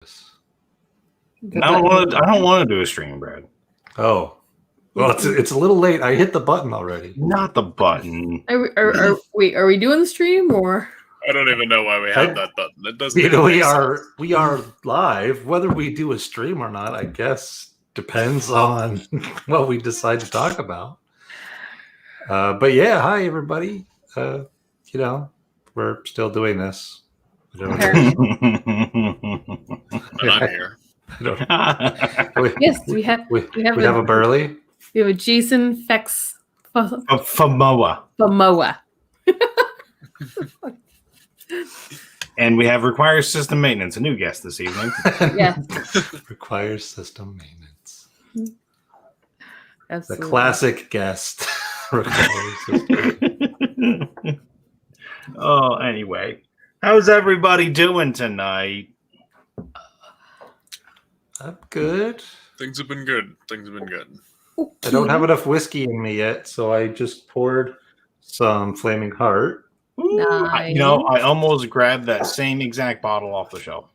I don't want to do a stream, Brad. Oh, well, it's a little late. I hit the button already. Not the button. Are we doing the stream or? I don't even know why we have that button. It doesn't. We are live. Whether we do a stream or not, I guess depends on what we decide to talk about. But yeah, hi everybody. We're still doing this. I'm here. Yes, we have a Burley. We have a Jason Fex Famoa. And we have requires system maintenance, a new guest this evening. Yeah. Requires system maintenance. Absolutely. The classic guest. Requires system. Oh, anyway. How's everybody doing tonight? I'm good. Things have been good. Okay. I don't have enough whiskey in me yet, so I just poured some Flaming Heart. Nice. I almost grabbed that same exact bottle off the shelf.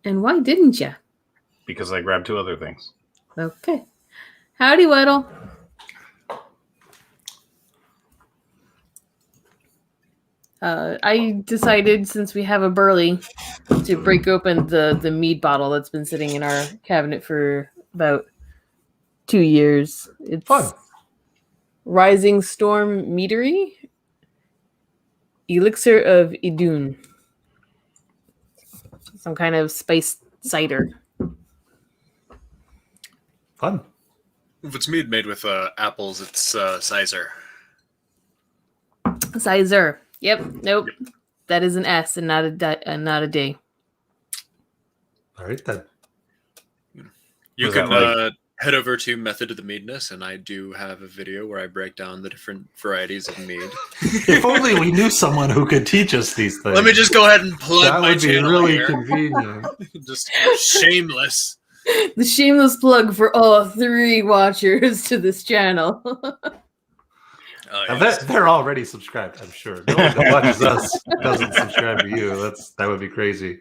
And why didn't you? Because I grabbed two other things. Okay. Howdy, Weddle. I decided, since we have a Burley, to break open the mead bottle that's been sitting in our cabinet for about 2 years. It's fun. Rising Storm Meadery. Elixir of Idun. Some kind of spiced cider. Fun. If it's mead made with apples, it's Sizer. Sizer. Yep. Nope. That is an S and not a D. All right then. You can head over to Method of the Meadness, and I do have a video where I break down the different varieties of mead. If only we knew someone who could teach us these things. Let me just go ahead and plug my channel. That would be really here. convenient. Just shameless. The shameless plug for all 3 watchers to this channel. Yes. They're already subscribed, I'm sure. No one that watches us doesn't subscribe to you. That would be crazy.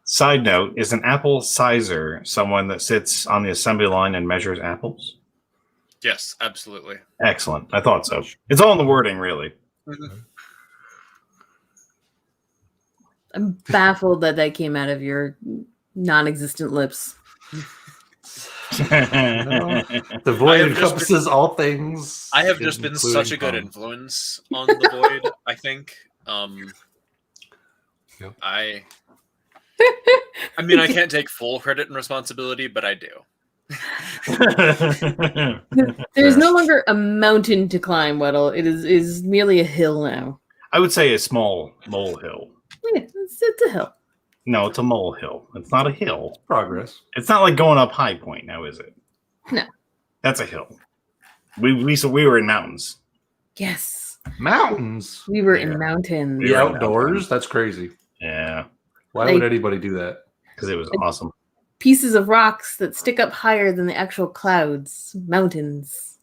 Side note, is an apple sizer someone that sits on the assembly line and measures apples? Yes, absolutely. Excellent. I thought so. It's all in the wording, really. I'm baffled that came out of your non-existent lips. The void encompasses all things. I have just been such a good influence on the void, I think. Yep. I mean, I can't take full credit and responsibility, but I do. There's no longer a mountain to climb, Weddle. It is merely a hill now. I would say a small molehill. Yeah, it's a hill. No, it's a molehill. It's not a hill. Progress. It's not like going up High Point now, is it? No. That's a hill. We were in mountains. Yes. Mountains? We were in mountains. The outdoors? That's crazy. Yeah. Why would anybody do that? Because it was awesome. Pieces of rocks that stick up higher than the actual clouds. Mountains.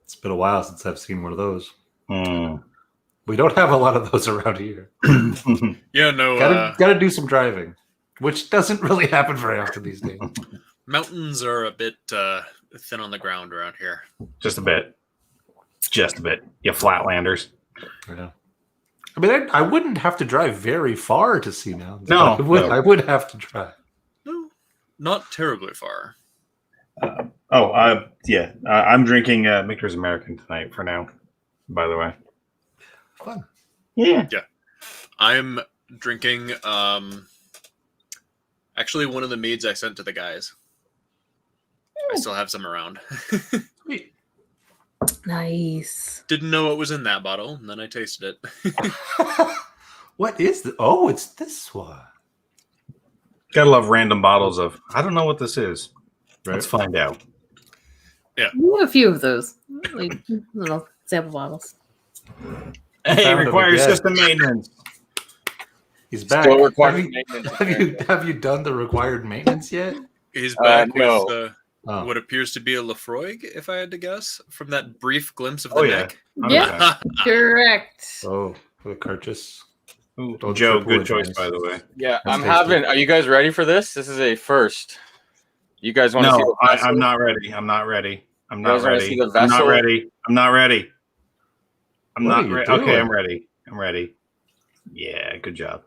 It's been a while since I've seen one of those. Mm. We don't have a lot of those around here. Yeah, no. Gotta do some driving, which doesn't really happen very often these days. Mountains are a bit thin on the ground around here. Just a bit. Just a bit. You flatlanders. Yeah. I mean, I wouldn't have to drive very far to see mountains. No, I would have to drive. No, not terribly far. I'm drinking Michter's American tonight for now, by the way. Fun. Yeah. Yeah. I'm drinking actually one of the meads I sent to the guys. I still have some around. Sweet. Nice. Didn't know what was in that bottle, and then I tasted it. What is this? Oh, it's this one. Gotta love random bottles of, I don't know what this is. Right. Let's find out. Yeah. We have a few of those. Like little sample bottles. Hey, Found him requires again. system maintenance. He's back. Still required maintenance. Have you done the required maintenance yet? He's back no. with Oh. what appears to be a Lafroig, if I had to guess, from that brief glimpse of the neck. Yeah, correct. Oh, the Kirchhoff. Ooh, Oh, Joe, triple good choice, nice. by the way. Yeah, That's I'm tasty. having. Are you guys ready for this? This is a first. You guys want to see No, the vessel? I'm not ready. I'm not ready. I'm You not guys wanna see ready. the I'm not vessel? ready. I'm not ready. I'm What not are you ready. Okay, doing? I'm ready. I'm ready. Yeah, good job.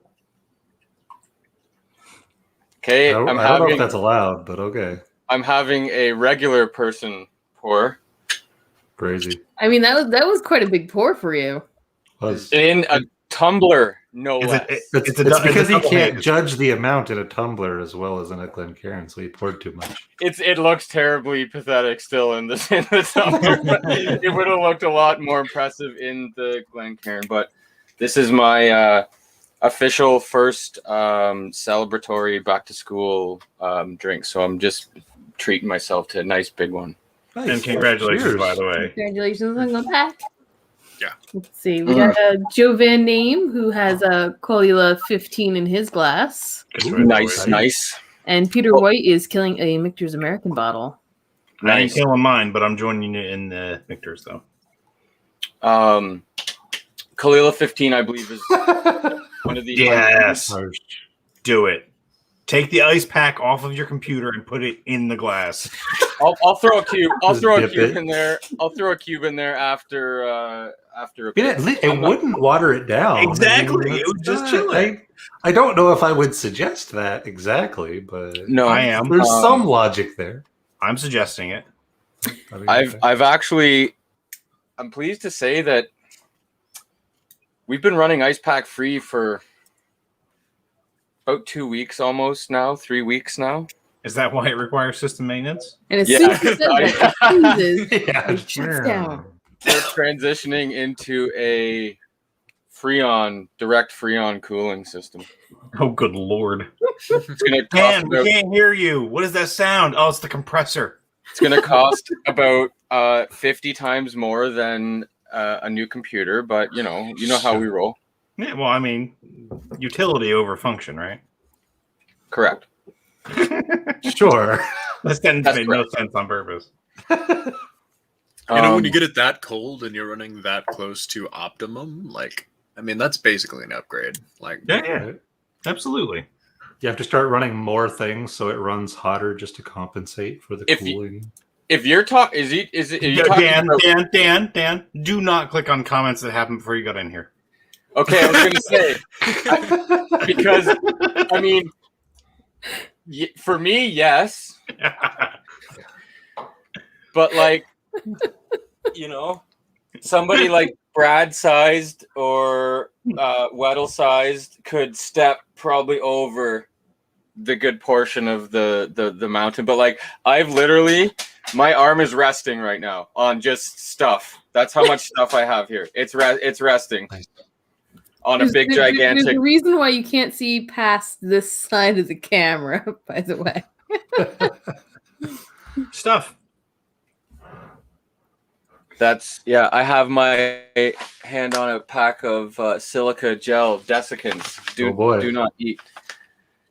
Okay, I don't know if that's allowed, but okay. I'm having a regular person pour Crazy. I mean, that was quite a big pour for you. Was in a tumbler, no Is less. it- it's It's a because he double can't haze. judge the amount in a tumbler as well as in a Glencairn, so he poured too much. It looks terribly pathetic still in the tumbler, but it would have looked a lot more impressive in the Glencairn. But this is my official first celebratory back to school drink, so I'm just treating myself to a nice big one. Nice. And congratulations, Cheers. by the way. Congratulations on going back. Yeah. Let's see. We got Joe Van Name, who has a Colula 15 in his glass. Good Ooh, choice, Nice, boy. nice, And Peter White is killing a Michter's American bottle. I ain't nice. killing mine, but I'm joining you in the Victor's, though. Kalila 15, I believe, is one of the Yes. Harsh. Do it. Take the ice pack off of your computer and put it in the glass. I'll throw a cube. I'll Just throw a dip cube it. in there. I'll throw a cube in there after a Yeah, bit. it wouldn't water it down. Exactly. I mean, It would just it's chill not- it. I don't know if I would suggest that exactly, but No, I am. there's some logic there. I'm suggesting it. I mean, I've actually. I'm pleased to say that we've been running ice pack free for about 2 weeks almost now, 3 weeks now. Is that why it requires system maintenance? And as Yeah. soon as he said that, it freezes. yeah, It shuts down. We're transitioning into a direct Freon cooling system. Oh, good lord. It's gonna cost Dan, we about, can't hear you. What is that sound? Oh, it's the compressor. it's gonna cost about 50 times more than a new computer, but you know how we roll. Yeah, well, I mean, utility over function, right? Correct. Sure. That sentence That's made no sense on purpose. You know, when you Um, get it that cold and you're running that close to optimum, like, I mean, that's basically an upgrade. Like, Yeah, absolutely. You have to start running more things so it runs hotter just to compensate for the If you- cooling. if you're talking, are you talking about- Dan, do not click on comments that happened before you got in here. Okay, I was gonna say because I mean, for me, yes, but like, you know, somebody like Brad sized or Weddle sized could step probably over the good portion of the mountain. But like, I've literally, my arm is resting right now on just stuff. That's how much stuff I have here. It's resting Nice. on a big There's gigantic. a reason why you can't see past this side of the camera, by the way. Stuff. That's yeah. I have my hand on a pack of silica gel desiccants. Oh, boy. Do not eat.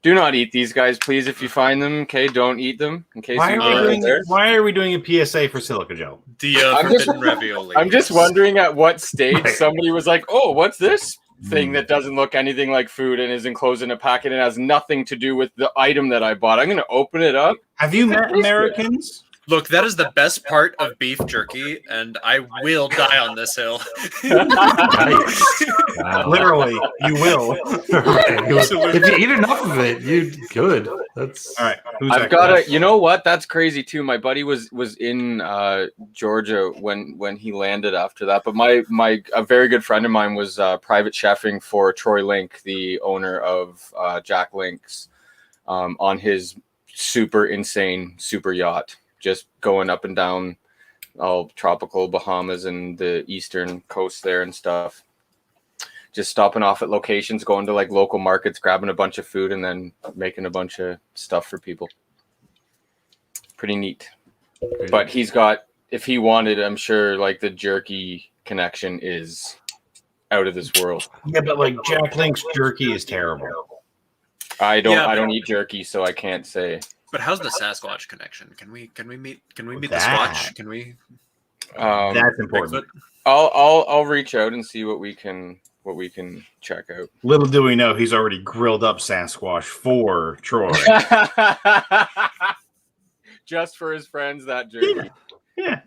Do not eat these guys, please. If you find them, okay, don't eat them. In case Why you are, need it. why are we doing a PSA for silica gel? the I'm just- forbidden ravioli. I'm just wondering at what stage Right. somebody was like, "Oh, what's this thing that doesn't look anything like food and is enclosed in a packet and has nothing to do with the item that I bought? I'm going to open it up." Have you met Americans? Look, that is the best part of beef jerky, and I will die on this hill. Nice. Wow. Literally, you will. Right. If you eat enough of it, you good. That's All right. Who's I've that got guy? to. You know what? That's crazy too. My buddy was in Georgia when he landed after that. But a very good friend of mine was private chefing for Troy Link, the owner of Jack Link's, on his super insane super yacht, just going up and down all tropical Bahamas and the eastern coast there and stuff. Just stopping off at locations, going to like local markets, grabbing a bunch of food, and then making a bunch of stuff for people. Pretty neat. But he's got, if he wanted, I'm sure like the jerky connection is out of this world. Yeah, but like Jack Link's jerky is terrible. I Yeah, don't but- eat jerky, so I can't say. But how's the Sasquatch connection? Can we meet the That- Squatch? Can we? That's important. Bigfoot? I'll reach out and see what we can what we can check out. Little do we know, he's already grilled up Sasquatch for Troy. Just for his friends that journey. Yeah.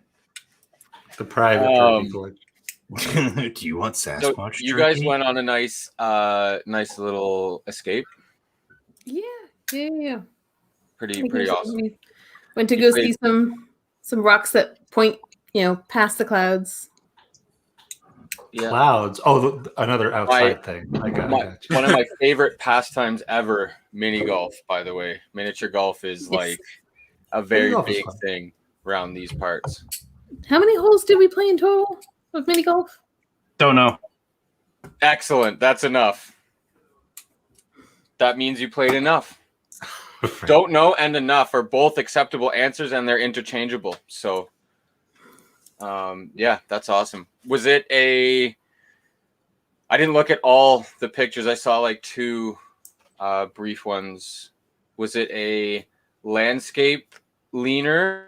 The private turkey gorge. Do you want So Sasquatch? you jerky? guys went on a nice little escape. Yeah. Pretty awesome. We went to You go played- see some rocks that point, past the clouds. Yeah. Clouds. Oh, another outside thing. I got you. One of my favorite pastimes ever, mini golf, by the way. Miniature golf is Yes. like a very golf is big fun. thing around these parts. How many holes did we play in total of mini golf? Don't know. Excellent. That's enough. That means you played enough. Don't know and enough are both acceptable answers, and they're interchangeable. So, yeah, that's awesome. Was it I didn't look at all the pictures. I saw like two brief ones. Was it a landscape leaner,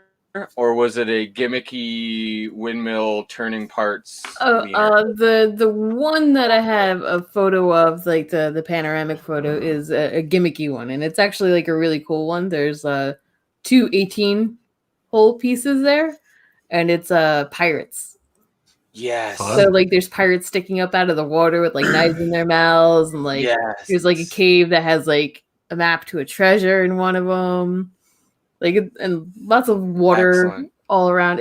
or was it a gimmicky windmill turning parts leaner? The one that I have a photo of, like the panoramic photo, is a gimmicky one, and it's actually like a really cool one. There's 2 18-hole pieces there, and it's pirates. Yes. Fun. So like there's pirates sticking up out of the water with like knives in their mouths, and like Yes. there's like a cave that has like a map to a treasure in one of them, and lots of water Excellent. all around.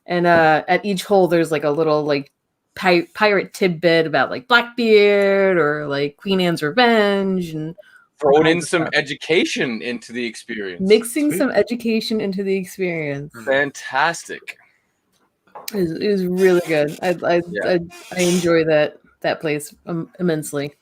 And at each hole there's like a little like pirate tidbit about like Blackbeard or like Queen Anne's Revenge, and Throwing in some education into the experience. mixing Sweet. some education into the experience. Fantastic. It was really good. I enjoy that place immensely.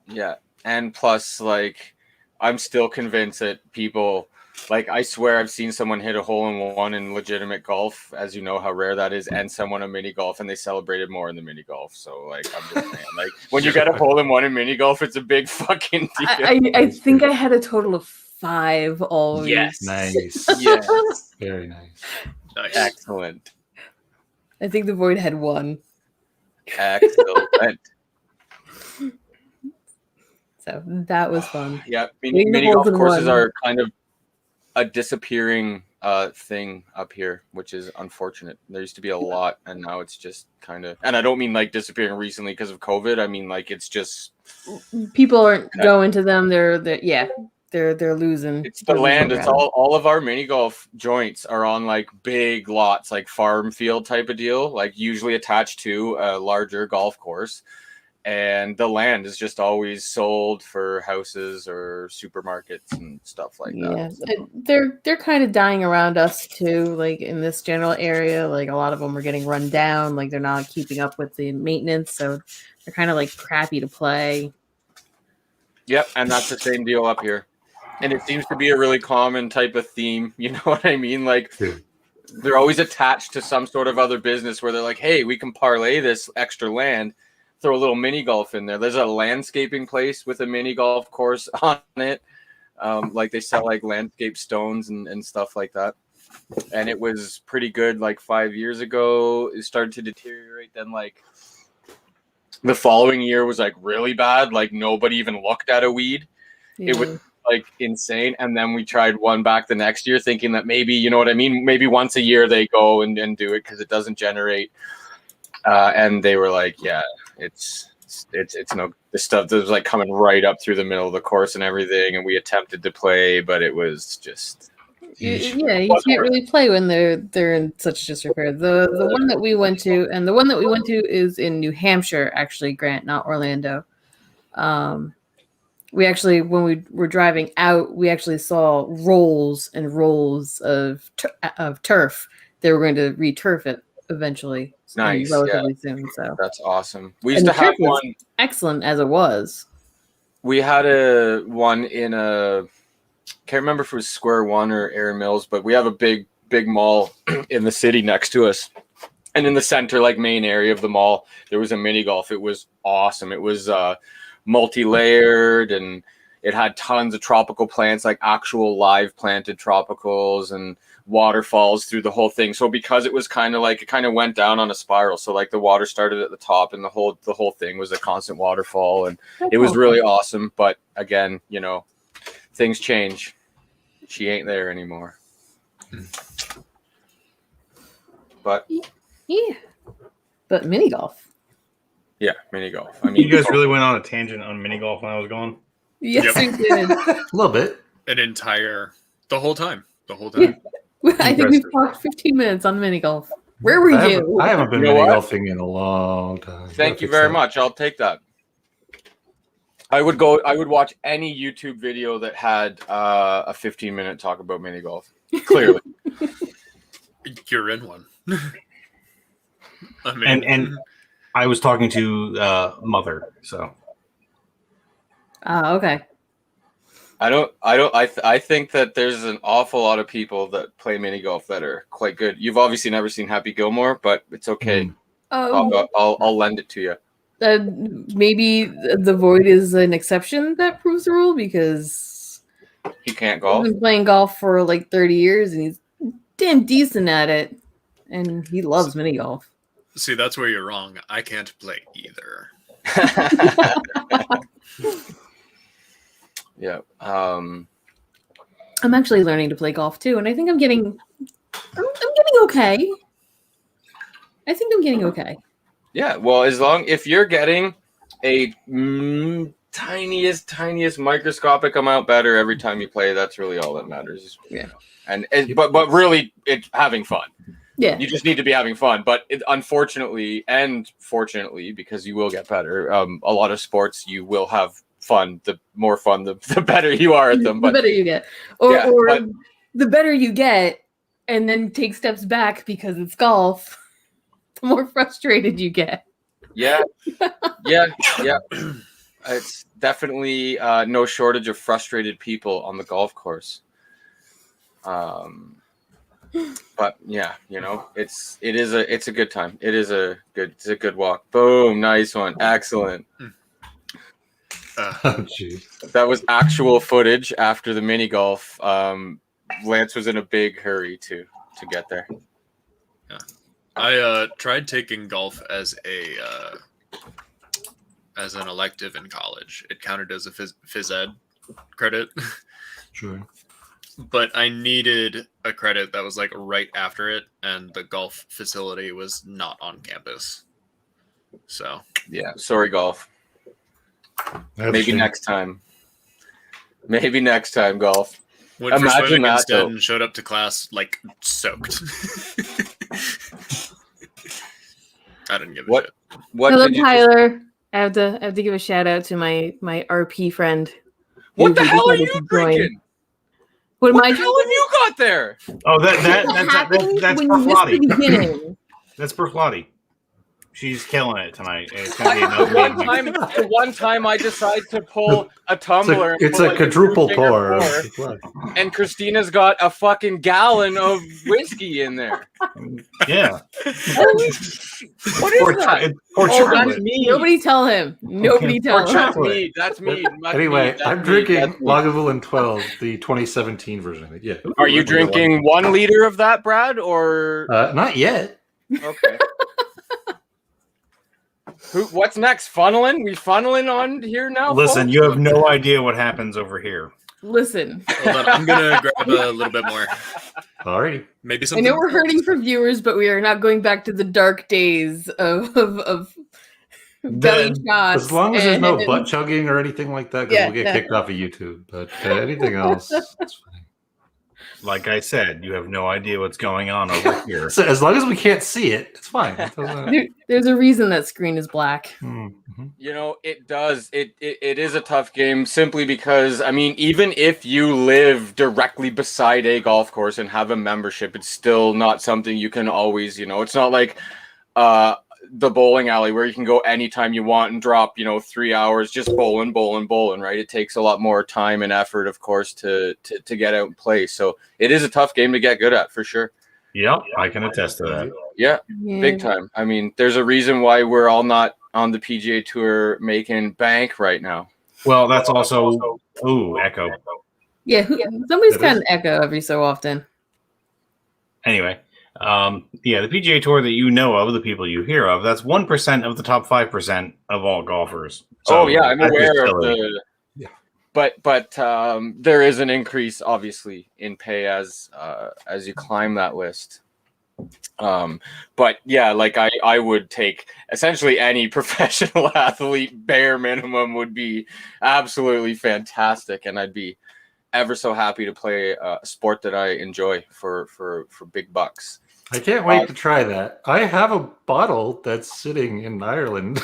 Yeah. And plus, like, I'm still convinced that people, like, I swear I've seen someone hit a hole in one in legitimate golf, as you know how rare that is, and someone a mini golf, and they celebrated more in the mini golf. So, like, I'm just saying, like, when you get a hole in one in mini golf, it's a big fucking deal. I think I had a total of 5 always. Yes. Nice. Yes. Very nice. Nice. Excellent. I think the Void had 1. Excellent. So that was fun. Yeah, Hitting the mini holes golf in courses one. are kind of a disappearing thing up here, which is unfortunate. There used to be a lot, and now it's just kind of. And I don't mean like disappearing recently because of COVID. I mean like it's just People aren't going to them. They're losing. it's the losing land. It's ground. all of our mini golf joints are on like big lots, like farm field type of deal, like usually attached to a larger golf course. And the land is just always sold for houses or supermarkets and stuff like Yeah, that. they're kind of dying around us too. Like in this general area, like a lot of them are getting run down. Like they're not keeping up with the maintenance, so they're kind of like crappy to play. Yep, and that's the same deal up here. And it seems to be a really common type of theme. You know what I mean? Like Yeah. they're always attached to some sort of other business where they're like, hey, we can parlay this extra land, throw a little mini golf in there. There's a landscaping place with a mini golf course on it. Like they sell like landscape stones and stuff like that. And it was pretty good like 5 years ago. It started to deteriorate. Then like the following year was like really bad. Like nobody even looked at a weed. It would like insane. And then we tried one back the next year thinking that maybe, you know what I mean? Maybe once a year they go and do it because it doesn't generate. And they were like, yeah, it's no, this stuff that was like coming right up through the middle of the course and everything. And we attempted to play, but it was just, Yeah, you can't really play when they're in such disrepair. The one that we went to, and the one that we went to is in New Hampshire, actually, Grant, not Orlando. We actually, when we were driving out, we actually saw rolls and rolls of turf. They were going to re-turf it eventually, Nice, relatively soon. So that's awesome. We used And to have the turf was one. excellent as it was. We had a one in a, can't remember if it was Square One or Erin Mills, but we have a big mall in the city next to us. And in the center, like main area of the mall, there was a mini golf. It was awesome. It was multi-layered and it had tons of tropical plants, like actual live planted tropicals and waterfalls through the whole thing. So because it was kind of like, it kind of went down on a spiral. So like the water started at the top and the whole thing was a constant waterfall, and it was really awesome. But again, you know, things change. She ain't there anymore. But Yeah. But mini golf. yeah, mini golf. I mean, You guys really went on a tangent on mini golf when I was gone. Yes, Yep. we did. A little bit. The whole time. I think we've talked 15 minutes on mini golf. Where were you? I haven't been You know mini what? golfing in a long time. thank you very much. I'll take that. I would watch any YouTube video that had a 15-minute talk about mini golf. Clearly. You're in one. I mean, And I was talking to Mother, so Okay. I think that there's an awful lot of people that play mini golf that are quite good. You've obviously never seen Happy Gilmore, but it's okay. I'll lend it to you. Maybe the Void is an exception that proves the rule, because He can't he's golf. been playing golf for like 30 years and he's damn decent at it. And he loves mini golf. see, that's where you're wrong. I can't play either. Yeah. I'm actually learning to play golf too, and I think I'm getting okay. I think I'm getting okay. Yeah. Well, if you're getting a tiniest microscopic amount better every time you play, that's really all that matters. Yeah. But really, it's having fun. Yeah. You just need to be having fun. But unfortunately and fortunately, because you will get better, a lot of sports you will have fun. The more fun, the better you are at them. The But better you get, or but the better you get, and then take steps back because it's golf. The more frustrated you get. yeah. It's definitely no shortage of frustrated people on the golf course. But yeah, you know, it's a good time. It's a good walk. Boom, nice one, excellent. Oh, geez. That was actual footage after the mini golf. Lance was in a big hurry to get there. I tried taking golf as an elective in college. It counted as a phys ed credit, Sure. but I needed a credit that was like right after it, and the golf facility was not on campus. So Yeah, sorry, golf. That's Maybe a shame. next time. Maybe next time, golf. went for Imagine swimming that, instead though. and showed up to class like soaked. I didn't give a What? shit. What Hello, did you? Tyler. I have to give a shout out to my RP friend. What the who hell are decided you to join. drinking? What am What I the hell have you got there? oh, What happens that's when you miss the Berflotti. beginning? That's Berflotti. She's killing it tonight. It's gonna be The one time I decide to pull a tumbler. and It's pull a like quadruple two-finger pour. and Christina's got a fucking gallon of whiskey in there. Yeah. What is that? Or Oh, that's chocolate. me. Nobody tell him. Nobody tell him. That's me. That's me. That's Anyway, me. That's I'm me. drinking That's me. Lagavulin 12, the 2017 version. Yeah. Are you drinking 1 liter of that, Brad? Or Not yet. okay. What's next? Funneling? We funneling on here now? Listen, folks? you have no idea what happens over here. Listen, Hold on, I'm gonna grab a little bit more. Alrighty. Maybe I something. know we're hurting for viewers, but we are not going back to the dark days of belly shots. As long as there's no and- butt chugging or anything like that, because Yeah, we'll get no. kicked off of YouTube. But anything else, it's fine. Like I said, you have no idea what's going on over here. So as long as we can't see it, it's fine. It doesn't- There's a reason that screen is black. Mhm. You know, it does. It is a tough game simply because, I mean, even if you live directly beside a golf course and have a membership, it's still not something you can always, you know, it's not like the bowling alley where you can go anytime you want and drop, 3 hours just bowling, right? It takes a lot more time and effort, of course, to get out and play. So it is a tough game to get good at, for sure. Yep, I can attest to that. Yeah, Yeah. big time. I mean, there's a reason why we're all not on the PGA Tour making bank right now. Well, that's also Ooh, Echo. Yeah, somebody's That got is- an echo every so often. Anyway, yeah, the PGA Tour that you know of, the people you hear of, that's 1% of the top 5% of all golfers. Oh yeah, I'm that's just aware of silly. the. Yeah. But there is an increase, obviously, in pay as you climb that list. But yeah, like I would take essentially any professional athlete. Bare minimum would be absolutely fantastic, and I'd be ever so happy to play a sport that I enjoy for big bucks. I can't wait to try that. I have a bottle that's sitting in Ireland.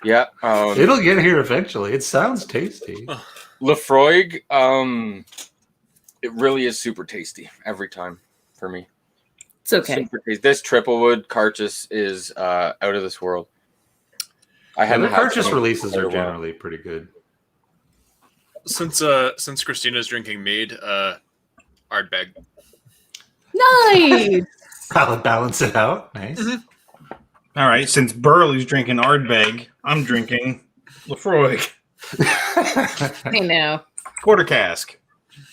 Yeah, It'll get here eventually. It sounds tasty. Lefroy, it really is super tasty every time for me. It's okay. Super tasty. This Triplewood Carchus is out of this world. I Yeah, haven't the had purchase some releases for a are while. generally pretty good. Since Christina's drinking mead, Ardbeg. Nice. I'll balance it out. Nice. Mhm. All right, since Burley's drinking Ardbeg, I'm drinking Lefroy Hey now. quarter cask.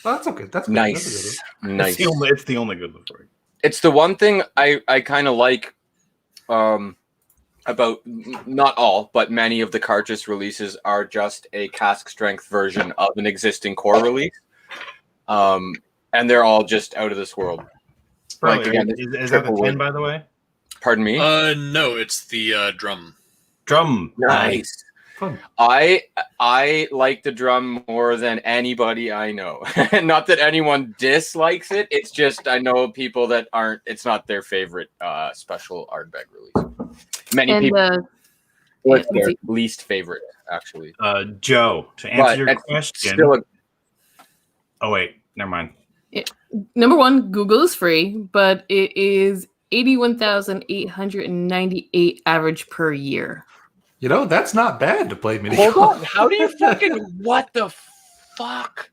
Well, that's okay. That's good. Nice, nice. It's the only good Lefroy. It's the one thing I kind of like about not all, but many of the Carchus releases are just a cask strength version of an existing core release. And they're all just out of this world. Burley, Like, again, is that the Triplewood. 10, by the way? Pardon me? No, it's the drum. Drum. Nice. Fun. I like the drum more than anybody I know. Not that anyone dislikes it. It's just I know people that aren't. It's not their favorite special Ardbeg release. Many And people. What's yeah, their least favorite, actually? Joe, to But answer your it's question. still a, Oh, wait, never mind. number one, Google is free, but it is 81,898 average per year. You know, that's not bad to play mini hold golf. on. How do you fucking what the fuck?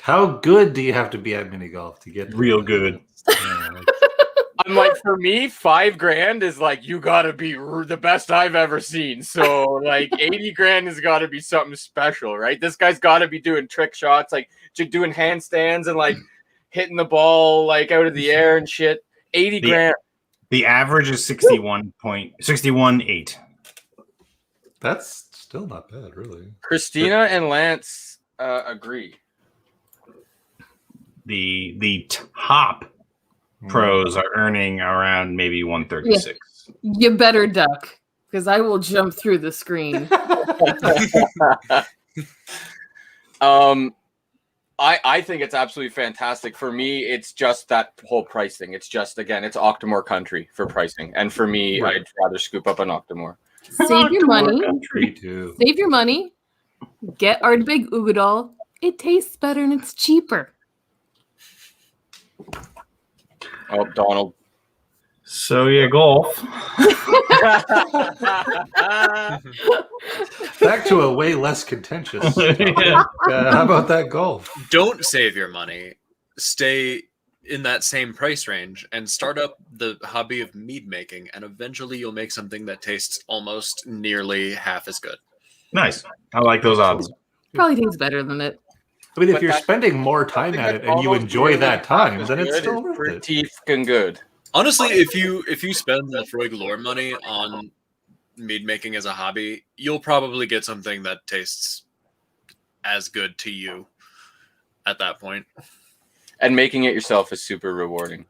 How good do you have to be at mini golf to get Real good. Yeah, I'm like, for me, $5,000 is like you gotta be the best I've ever seen. So like 80 grand has got to be something special, right? This guy's got to be doing trick shots, like doing handstands and like hitting the ball like out of the air and shit. 80 grand. The average is 61.618. that's still not bad, really. Christina and Lance agree. The top pros are earning around maybe 136. You better duck, because I will jump through the screen. I think it's absolutely fantastic. For me, it's just that whole price thing. It's just, again, it's Octomore country for pricing. And for me, Right. I'd rather scoop up an Octomore. Save your money. Me too. Save your money. Get Ardbeg Ugadal. It tastes better and it's cheaper. Oh, Donald. So yeah, golf. Back to a way less contentious. Yeah. How about that golf? Don't save your money. Stay in that same price range and start up the hobby of mead making, and eventually you'll make something that tastes almost nearly half as good. Nice. I like those odds. Probably tastes better than it. I mean, if But you're that- spending more time at it and you Almost enjoy really that time, half as then it's good still is worth it. pretty fucking good. Honestly, if you spend Lefroy Galore money on mead making as a hobby, you'll probably get something that tastes as good to you at that point. And making it yourself is super rewarding.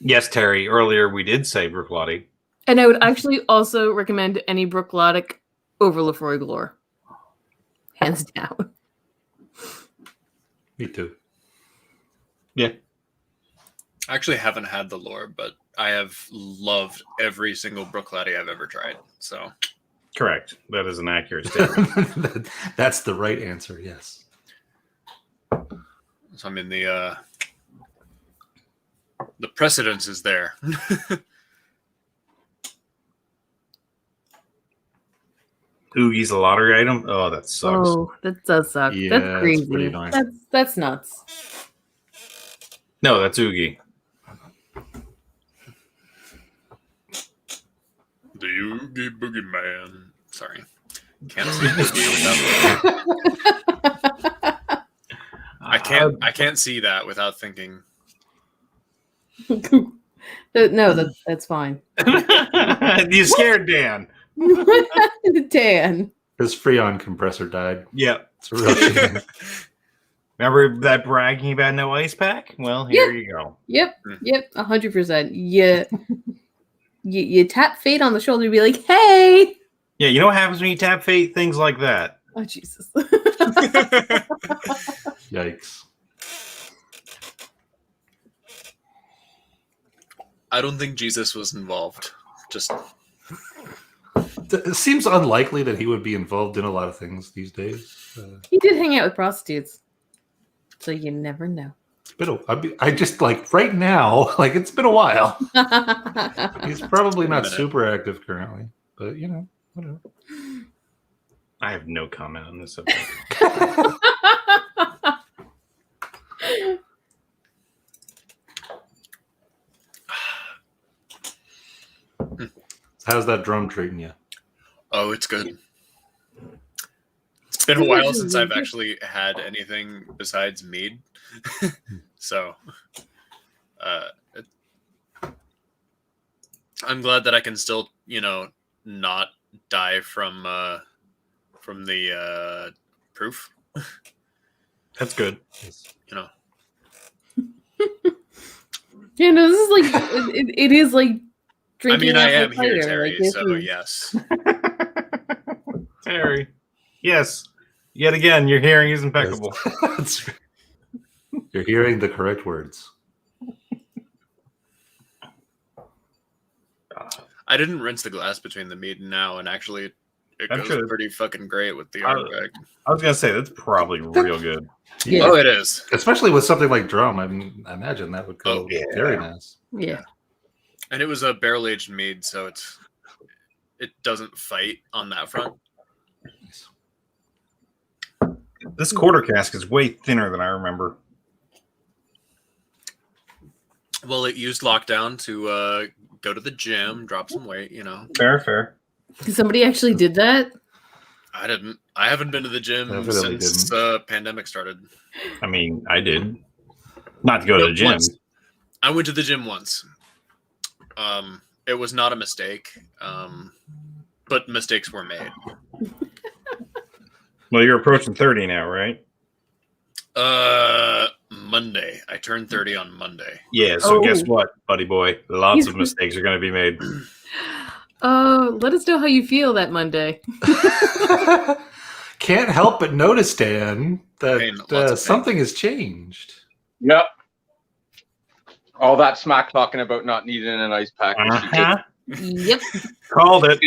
Yes, Terry. Earlier we did say Brooklotti. And I would actually also recommend any Brooklotic over Lefroy Galore. Hands down. Me too. Yeah. I actually haven't had the lore, but I have loved every single Brooklotti I've ever tried. So Correct. That is an accurate statement. That's the right answer. Yes. I mean the precedence is there. Oogie's a lottery item. Oh, that sucks. Oh, that does suck. Yeah, that's it's crazy. pretty annoying. That's nuts. No, that's Oogie. The Oogie Boogie Man. Sorry. Can't see without. I can't see that without thinking. No, that's fine. You scared Dan. Dan. His Freon compressor died. Yep. It's a real shame. Remember that bragging about no ice pack? Well, here you go. Yep, 100%. Yeah, you tap Fate on the shoulder and be like, "Hey!" Yeah, you know what happens when you tap Fate? Things like that. Oh Jesus! Yikes. I don't think Jesus was involved. Just It seems unlikely that he would be involved in a lot of things these days. He did hang out with prostitutes, so you never know. I just like right now, like it's been a while. He's probably not minute. super active currently, but you know, whatever. I have no comment on this subject. How's that drum treating you? oh, it's good. It's been a while since I've actually had anything besides mead. So I'm glad that I can still, not die from the proof. That's good. Yeah, no, this is like it is like I drinking. mean, I am apple cider. hereditary, Like, this so is- yes. Terry. Yes. Yet again, your hearing is impeccable. That's- You're hearing the correct words. I didn't rinse the glass between the mead and now, and actually, it I'm goes sure- pretty fucking great with the I- Ardbeg. I was gonna say that's probably real good. Yeah. Oh, it is. Especially with something like drum. I mean, I imagine that would go Oh, yeah. very nice. Yeah. And it was a barrel aged mead, so it doesn't fight on that front. This quarter cask is way thinner than I remember. Well, it used lockdown to go to the gym, drop some weight. Fair. Somebody actually did that. I didn't. I haven't been to the gym Definitely since pandemic started. I mean, I did. Not to go to the gym. Once. I went to the gym once. It was not a mistake, but mistakes were made. Well, you're approaching 30 now, right? Monday. I turned 30 on Monday. Yeah, so Oh. guess what, buddy boy? Lots of mistakes are going to be made. Let us know how you feel that Monday. Can't help but notice, Dan, Pain, lots of that pain. something has changed. Yep. All that smack talking about not needing an ice pack. and she Uh-huh. Yep. Called it.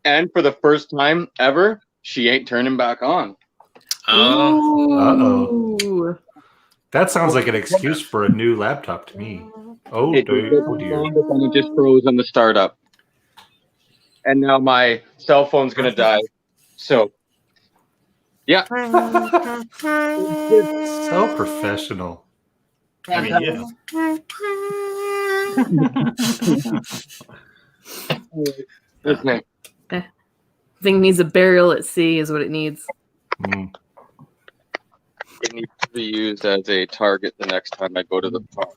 And for the first time ever, she ain't turning back on. Oh, Ooh. That sounds like an excuse for a new laptop to me. Oh dear. Oh dear. And it just froze on the startup. And now my cell phone's gonna die. So, yeah. So professional. I mean, yeah. Listening. Thing needs a burial at sea, is what it needs. Mm. It needs to be used as a target the next time I go to the park.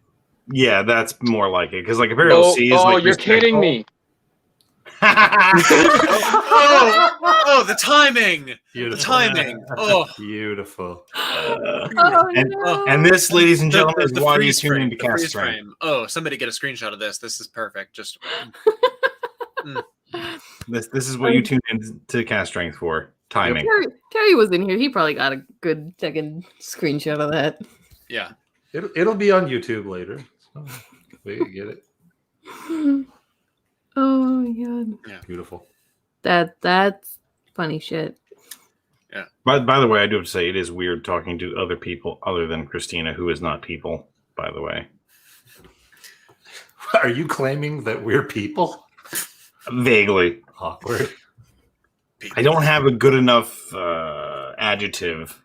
Yeah, that's more like it. Because, like, a burial Oh, C is oh, like. you're kidding me. oh, the timing! The Beautiful. timing! Oh, Beautiful. Oh, and, no. and this, ladies and gentlemen, is the why you freeze tune frame, into the Cast freeze Strength. frame. Oh, somebody get a screenshot of this. This is perfect. Just This is what you tune into Cast Strength for. Timing. Terry was in here. He probably got a good second screenshot of that. yeah. It'll be on YouTube later. So we get it. Oh my god. Beautiful. That's funny shit. By the way, I do have to say it is weird talking to other people other than Christina, who is not people, by the way. Are you claiming that we're people? Vaguely. Awkward. I don't have a good enough adjective.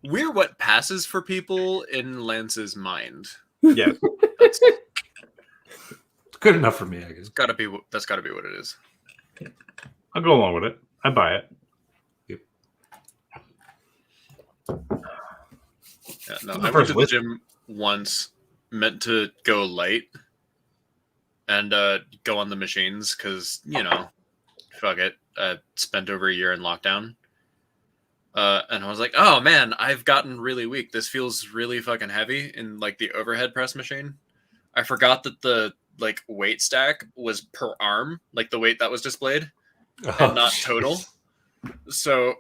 We're what passes for people in Lance's mind. Yeah. That's It's good enough for me, I guess. that's gotta be what it is. I'll go along with it. I buy it. Yeah, no, The I went first to the whip. gym once, meant to go light and go on the machines because, fuck it. I spent over a year in lockdown. And I was like, oh man, I've gotten really weak. This feels really fucking heavy in like the overhead press machine. I forgot that the like weight stack was per arm, like the weight that was displayed, and not jeez. total. So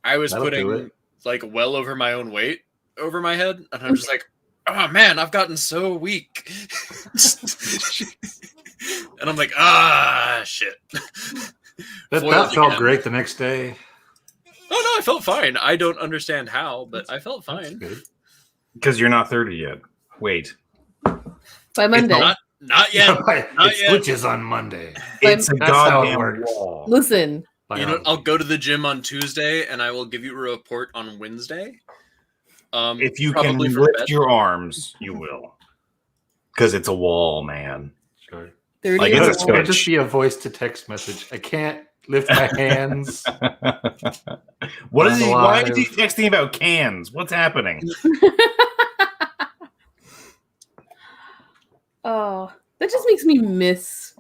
I was That'll do putting it. like well over my own weight over my head, and I'm just like, oh man, I've gotten so weak. And I'm like, shit. That Foiled felt again. great the next day. Oh no, I felt fine. I don't understand how, but I felt That's fine. good. Because you're not 30 yet. Wait. By Monday. Not yet. it Not yet. switches on Monday. It's a That's how it goddamn works. wall. Listen, You know, I'll go to the gym on Tuesday, and I will give you a report on Wednesday. If you can probably for lift bed. your arms, you will. Because it's a wall, man. Sure. 30 Like, is it's a a It'll lot. just be a voice to text message. I can't lift my hands. What is I'm he? Why is he alive. texting about cans? What's happening? Oh, that just makes me miss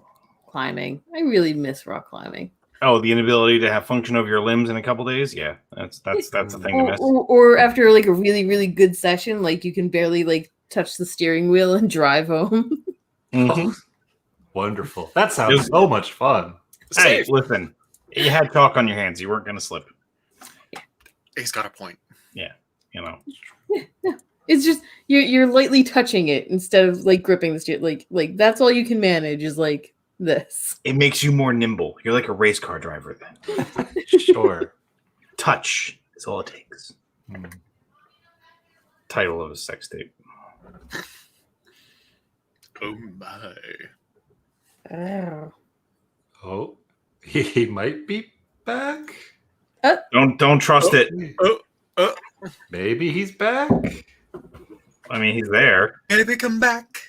climbing. I really miss rock climbing. Oh, the inability to have function of your limbs in a couple days? Yeah, that's the thing to miss. Or after like a really, really good session, like you can barely like touch the steering wheel and drive home. Mhm. Wonderful. That sounds Just- so much fun. Hey, Safe. listen, you had chalk on your hands. You weren't going to slip. He's got a point. You know, It's just you're lightly touching it instead of like gripping the steer. Like that's all you can manage is like this. it makes you more nimble. You're like a race car driver then. Sure. Touch is all it takes. Hmm. Title of a sex tape. Oh my. Oh, he might be back. Don't trust it. Maybe he's back. I mean, he's there. Baby, come back.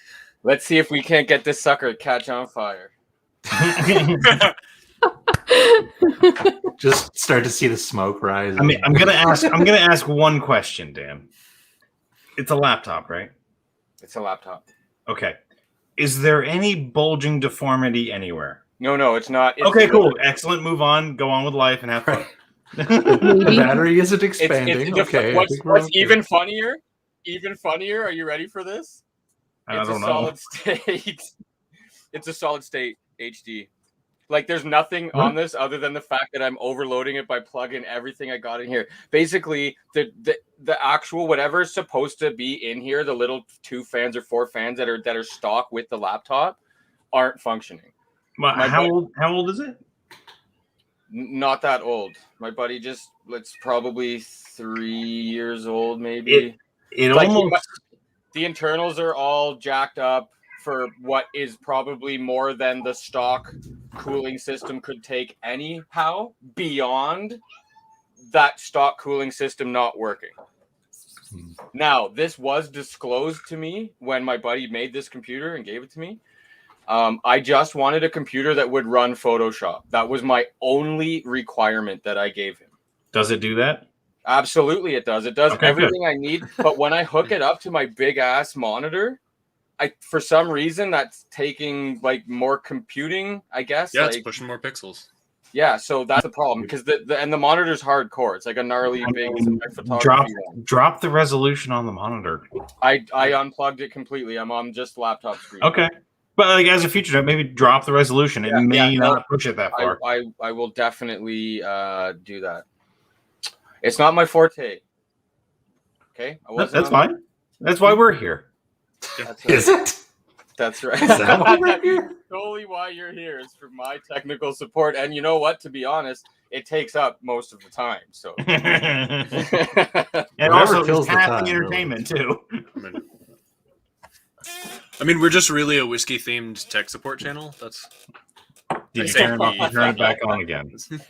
Let's see if we can't get this sucker to catch on fire. Just start to see the smoke rise. I mean, I'm gonna ask one question, Dan. It's a laptop, right? It's a laptop. Okay. Is there any bulging deformity anywhere? No, it's not. It's Okay, cool. Excellent. Move on. Go on with life and have fun. the battery isn't It's expanding. def- Okay. I What's think we're okay. even funnier? Even funnier. Are you ready for this? I It's don't a know. solid state. It's a solid state HD. Like there's nothing on this other than the fact that I'm overloading it by plugging everything I got in here. Basically, the actual whatever is supposed to be in here, the little 2 fans or 4 fans that are stock with the laptop, aren't functioning. How old is it? Not that old. My buddy it's probably 3 years old, maybe. It Like, almost. The internals are all jacked up for what is probably more than the stock cooling system could take anyhow, beyond that stock cooling system not working. Now, this was disclosed to me when my buddy made this computer and gave it to me. I just wanted a computer that would run Photoshop. That was my only requirement that I gave him. Does it do that? Absolutely, it does. It does Okay, everything I need. But when I hook it up to my big ass monitor, for some reason that's taking like more computing, I guess. Yeah, like, it's pushing more pixels. yeah, so that's the problem because the monitor's hardcore. It's like a gnarly big photography. Drop one. drop the resolution on the monitor. I unplugged it completely. I'm on just laptop screen. Okay, but like as a future note, maybe drop the resolution. It may no, not push it that far. I will definitely do that. It's not my forte. Okay, That's fine. That's why we're here. That's Is right. it? That's right. Is that why we're here? Totally why you're here is for my technical support. And you know what? To be honest, it takes up most of the time. So And Whatever also kills it's the half time, the really. entertainment too. I mean, we're just really a whiskey themed tech support channel. That's Did you say turn it back on again? but Is it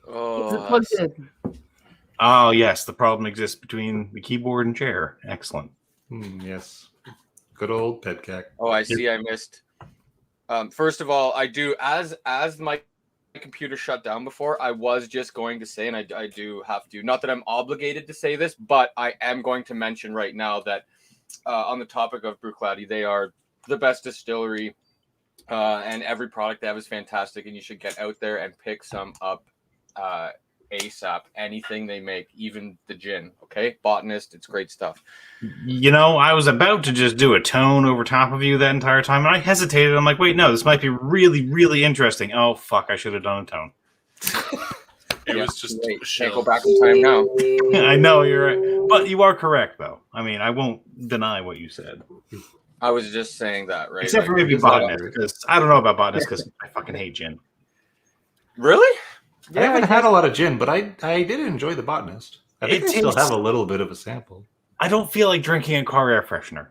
oh, plugged in? Oh yes, the problem exists between the keyboard and chair. Excellent. Yes. Good old Petcac. I see. I missed. First of all, I do as my computer shut down before, I was just going to say, and I do have to, not that I'm obligated to say this, but I am going to mention right now that on the topic of Bruichladdich, they are the best distillery, and every product they have is fantastic, and you should get out there and pick some up ASAP. Anything they make, even the gin, okay? Botanist, it's great stuff. You know, I was about to just do a tone over top of you that entire time, and I hesitated. I'm like, wait, no, this might be really, really interesting. Oh, fuck, I should have done a tone. It was just Wait, chill. can't go back in time now. I know, you're right. But you are correct, though. I mean, I won't deny what you said. I was just saying that, right? Except for Like, maybe is that- botanist, because I don't know about botanist, because I fucking hate gin. Really? I haven't had a lot of gin, but I did enjoy the Botanist. I think It I still tastes- have a little bit of a sample. I don't feel like drinking a car air freshener.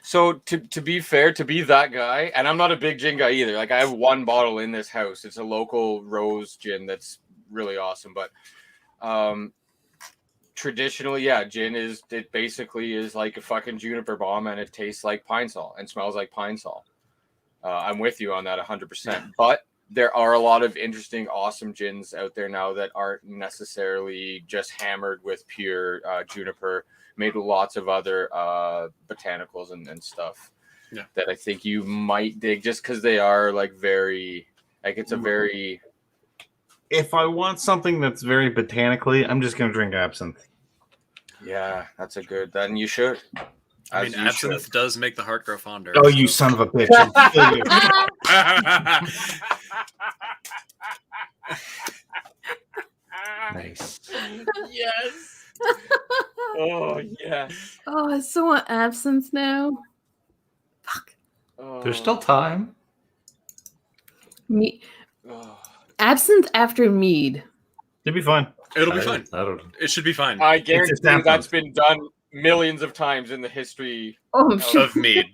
So to be fair, to be that guy, and I'm not a big gin guy either. Like, I have one bottle in this house. It's a local rose gin that's really awesome. But traditionally, yeah, it basically is like a fucking juniper bomb, and it tastes like pine sol and smells like pine sol. I'm with you on that 100%. But there are a lot of interesting, awesome gins out there now that aren't necessarily just hammered with pure juniper, made with lots of other botanicals and stuff. Yeah. That I think you might dig, just because they are like very, like, it's a very. If I want something that's very botanically, I'm just going to drink absinthe. Yeah, that's a good. Then you should. I mean, As you absinthe should. does make the heart grow fonder. Oh, you son of a bitch. I'll kill you. Nice. Yes. Oh yeah. Oh, I still want absinthe now. Fuck. Oh, There's still time. Me oh. absinthe after mead. You'll be fine. It'll be fine. I don't. It should be fine. I guarantee just you absinthe. that's been done millions of times in the history. Oh, I'm sure. Of mead.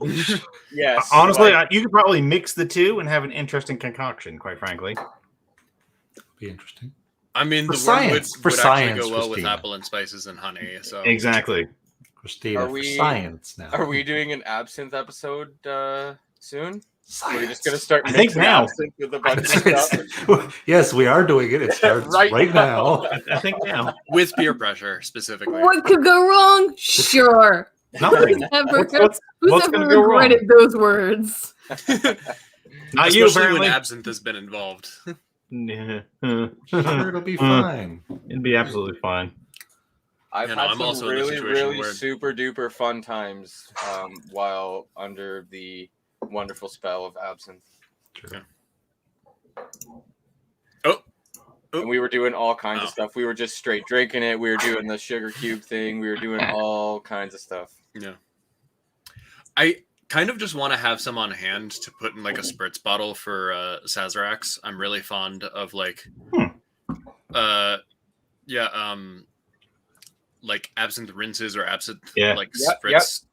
Yes. Honestly, like, you could probably mix the two and have an interesting concoction, quite frankly. Be interesting. I mean, For the science, wormwood for would science, actually go well with Christina. apple and spices and honey. So Exactly. Christina, Are for we- science now. are we doing an absinthe episode soon? Science. We're just gonna start I think mixing now. absinthe with a bunch of stuff. Yes, we are doing it. It starts Right right, now. now. I think now. with peer pressure specifically. What could go wrong? Sure. Nothing. Ever, What's who's gonna ever go wrong? regretted those words? Not you, Especially when apparently. absinthe has been involved. Yeah. Sure, it'll be fine. It'd be absolutely fine. I've You know, had I'm some also in a really, situation really where- super duper fun times while under the wonderful spell of absinthe. Sure. Oh, And we were doing all kinds of Oh. stuff. We were just straight drinking it. We were doing the sugar cube thing. We were doing all kinds of stuff. yeah. I kind of just want to have some on hand to put in like a spritz bottle for Sazeracs. I'm really fond of like, like absinthe rinses or absinthe Yeah. like Yep, spritz.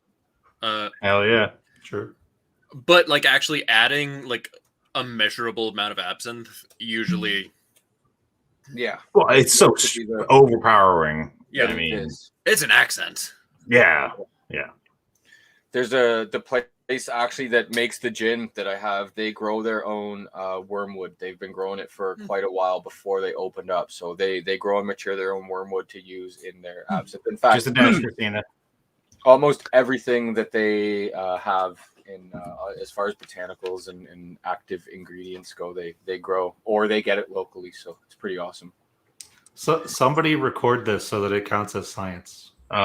Hell yeah. Sure. But like actually adding like a measurable amount of absinthe usually, Yeah. Well, it's so Could be the- overpowering. yeah, I it mean, is. it's an accent. yeah. There's the place actually that makes the gin that I have. They grow their own wormwood. They've been growing it for quite a while before they opened up. So they grow and mature their own wormwood to use in their absinthe. In fact, Just a dash, Christina. almost everything that they have in as far as botanicals and active ingredients go, they grow or they get it locally. So it's pretty awesome. So somebody record this so that it counts as science. We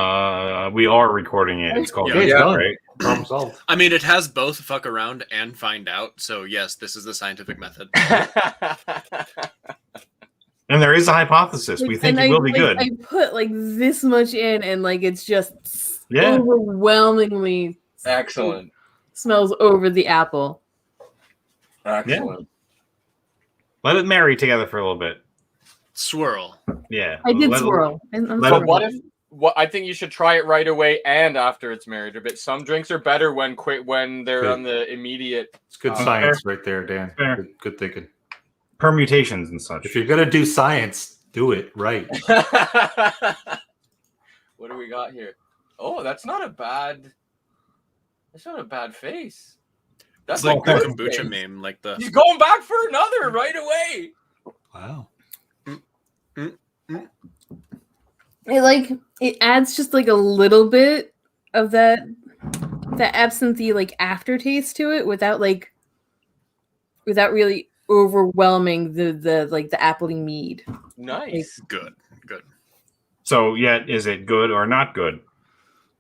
are recording it. It's called Yeah. Okay, it's Gin, done. right? Problem solved. I mean, it has both fuck around and find out. So yes, this is the scientific method. And there is a hypothesis. We Like, think and it will be good. I put like this much in, and like it's just Yeah. overwhelmingly Excellent. smells over the apple. Excellent. Let it marry together for a little bit. Swirl. Yeah. I did Let- swirl. I'm let But it- what if? What I think you should try it right away and after it's married a bit. Some drinks are better when they're Good. on the immediate. It's good Fair. science right there, Dan. Fair. Good thinking. Permutations and such. If you're gonna do science, do it right. What do we got here? Oh, that's not a bad. That's not a bad face. That's It's like the good kombucha thing. meme, like the He's going back for another right away. Wow. It adds just like a little bit of that absinthe like aftertaste to it without really overwhelming the like the appley mead. Nice. good. So, yet, is it good or not good?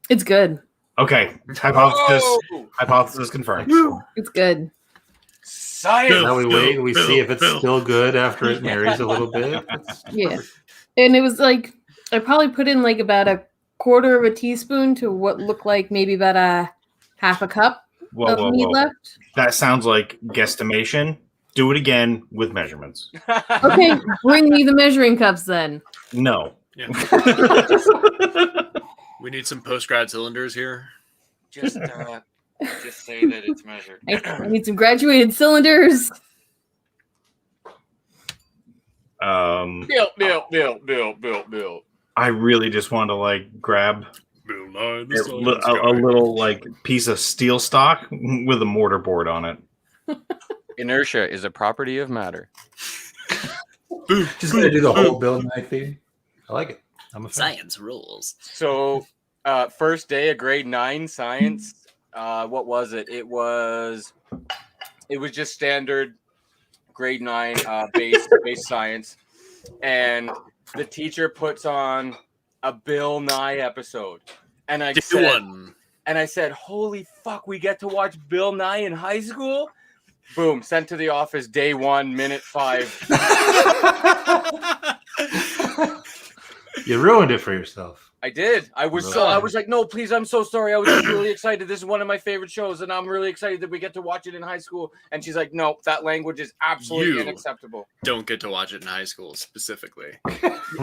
It's good. Okay, hypothesis Oh, hypothesis confirmed. Excellent. It's good. science. Now we wait and we Bill, see if it's Bill. still good after it marries a little bit. Yeah. And it was like I probably put in like about a quarter of a teaspoon to what looked like maybe about a half a cup Whoa, of whoa, mead whoa. left. That sounds like guesstimation. Do it again with measurements. Okay, bring me the measuring cups then. No. Yeah. We need some post grad cylinders here. Just say that it's measured. I need some graduated cylinders. Bill. I really just want to like grab Bill Nye, a, the Science a Guy. little like piece of steel stock with a mortar board on it. Inertia is a property of matter. Just gonna do the whole Bill Nye theme. I like it. I'm a fan. Science rules. So, first day of grade 9 science. What was it? It was just standard grade 9 base science, and the teacher puts on a Bill Nye episode, and I said, "Holy fuck, we get to watch Bill Nye in high school!" Boom, sent to the office day 1, minute 5. You ruined it for yourself. I did. I was like, no, please, I'm so sorry. I was just really excited. This is one of my favorite shows, and I'm really excited that we get to watch it in high school. And she's like, no, that language is absolutely unacceptable. Don't get to watch it in high school specifically.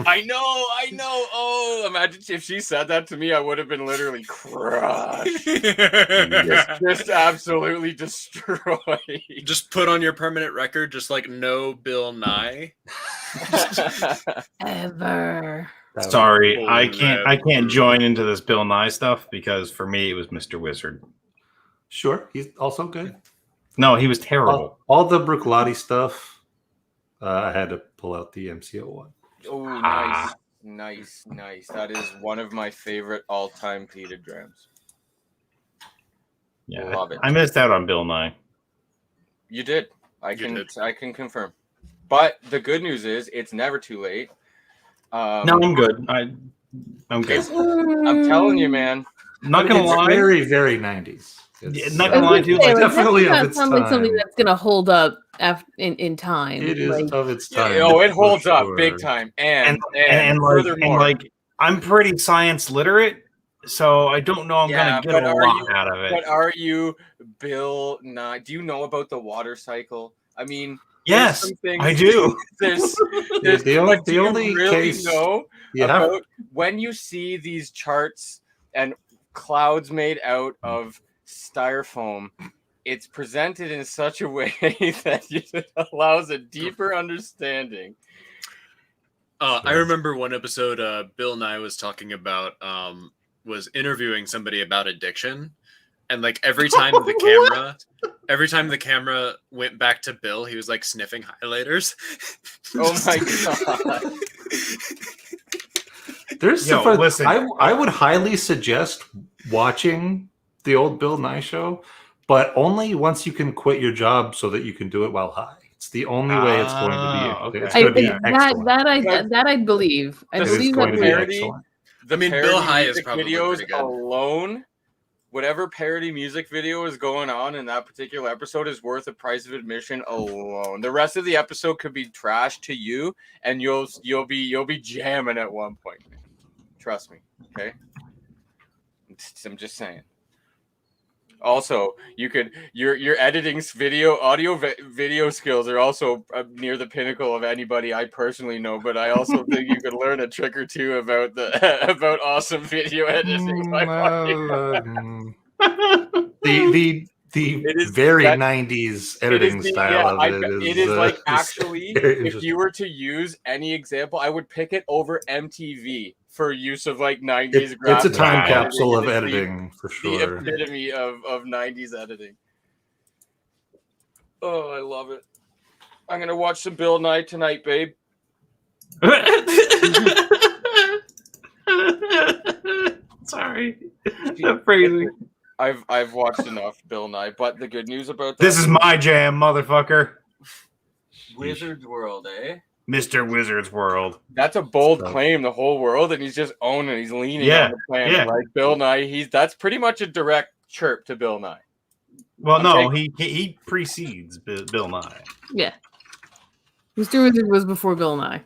I know. Oh, imagine if she said that to me, I would have been literally crushed. Just absolutely destroyed. Just put on your permanent record, just like no Bill Nye. Ever. Sorry, Oh, I can't join into this Bill Nye stuff because for me it was Mr. Wizard. Sure, he's also good. No, he was terrible. All the Bruichladdich stuff, I had to pull out the MCO one. Oh, nice. That is one of my favorite all-time pleated drams. Yeah, Love it. I missed out on Bill Nye. You did. I You can confirm. But the good news is it's never too late. No, I'm good. I'm good. I'm telling you, man. Not gonna It's lie. very, very 90s. Yeah, not gonna lie, dude. Like, That definitely does of not its sound like something time. that's gonna hold up in time. It is Like, of its Yeah, time. oh, it for holds up sure. big time. And and I'm pretty science literate, so I don't know I'm Yeah, gonna get but a are lot you- out of it. But are you Bill Nye? Do you know about the water cycle? I mean, Yes, there's some things- I do. There's The only- but do the you only really case- know You have about when you see these charts and clouds made out of styrofoam, it's presented in such a way that it allows a deeper understanding. I remember one episode Bill Nye was talking about was interviewing somebody about addiction, and like every time the camera went back to Bill, he was like sniffing highlighters. Oh my god. There's Yo, some, listen. I would highly suggest watching the old Bill Nye show, but only once you can quit your job so that you can do it while high. It's the only way it's going to be. Okay. It's I going to be think excellent. that I believe. I This It is believe going that to be we're- excellent. The I mean, Bill parody High is music probably videos pretty good. alone, whatever parody music video is going on in that particular episode is worth the price of admission alone. The rest of the episode could be trash to you, and you'll be jamming at one point. Trust me, okay? I'm just saying. Also, your editing video skills are also near the pinnacle of anybody I personally know. But I also think you could learn a trick or two about about awesome video editing. The It is- very that- 90s editing style of it is like is actually, very if interesting. you were to use any example, I would pick it over MTV for use of like 90s. It's a time Wow. capsule of It is editing for The sure. epitome of 90s editing. Oh, I love it. I'm gonna watch some Bill Nye tonight, babe. Sorry, that phrasing. I've watched enough Bill Nye, but the good news about that This is my jam, motherfucker. Wizard's World, eh? Mr. Wizard's World. That's a bold Stuff. claim, the whole world, and he's just owning. He's leaning Yeah, on the planet, yeah. right? Bill Nye. That's pretty much a direct chirp to Bill Nye. Well, I'm no, he precedes Bill Nye. Yeah. Mr. Wizard was before Bill Nye.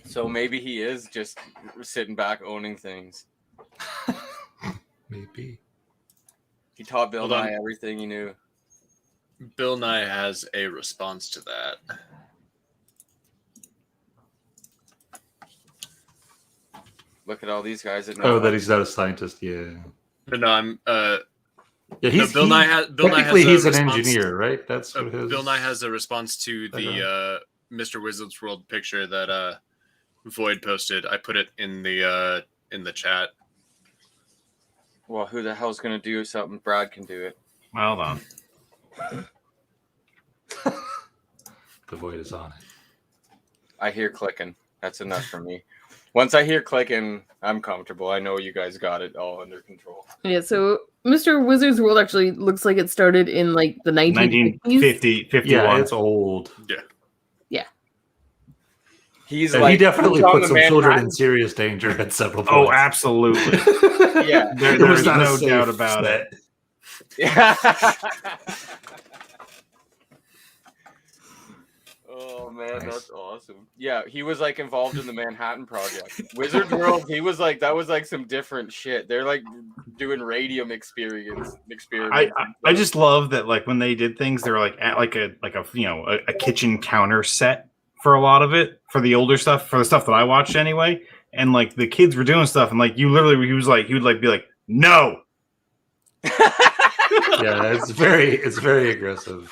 So maybe he is just sitting back owning things. Maybe. He taught Bill Hold on. Nye everything he knew. Bill Nye has a response to that. Look at all these guys that know. Oh, that he's not a scientist. Yeah. No, I'm. Yeah, No, Bill Nye has. Bill Nye has technically, a he's an response- engineer, right? That's what his. Bill Nye has a response to I the Mr. Wizard's World picture that Void posted. I put it in the chat. Well, who the hell's gonna do something? Brad can do it. Hold on. The void is on it. I hear clicking. That's enough for me. Once I hear clicking, I'm comfortable. I know you guys got it all under control. Yeah, so Mr. Wizard's World actually looks like it started in like the 1950s. 1950, 51. Yeah, it's old. He's And like he definitely he's on put the some children Manhattan- in serious danger at several Oh, points. absolutely. Yeah. There's no doubt about it. Yeah. Oh man, Nice. that's awesome. Yeah, he was like involved in the Manhattan Project. Wizard World, he was like that was like some different shit. They're like doing radium experiments. I just love that, like, when they did things, they were like at like a you know a kitchen counter set for a lot of it, for the older stuff, for the stuff that I watched anyway. And like the kids were doing stuff, and like he would be like no. Yeah, it's very aggressive.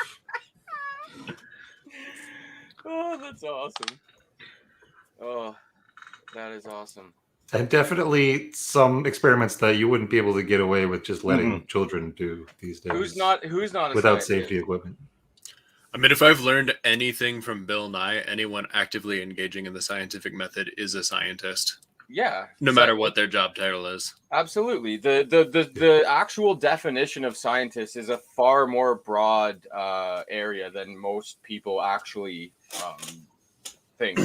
Oh, that's awesome. Oh, that is awesome. And definitely some experiments that you wouldn't be able to get away with just letting children do these days. Who's not a without scientist? safety equipment? I mean, if I've learned anything from Bill Nye, anyone actively engaging in the scientific method is a scientist, Yeah. no matter what their job title is. Absolutely. The actual definition of scientist is a far more broad area than most people actually think.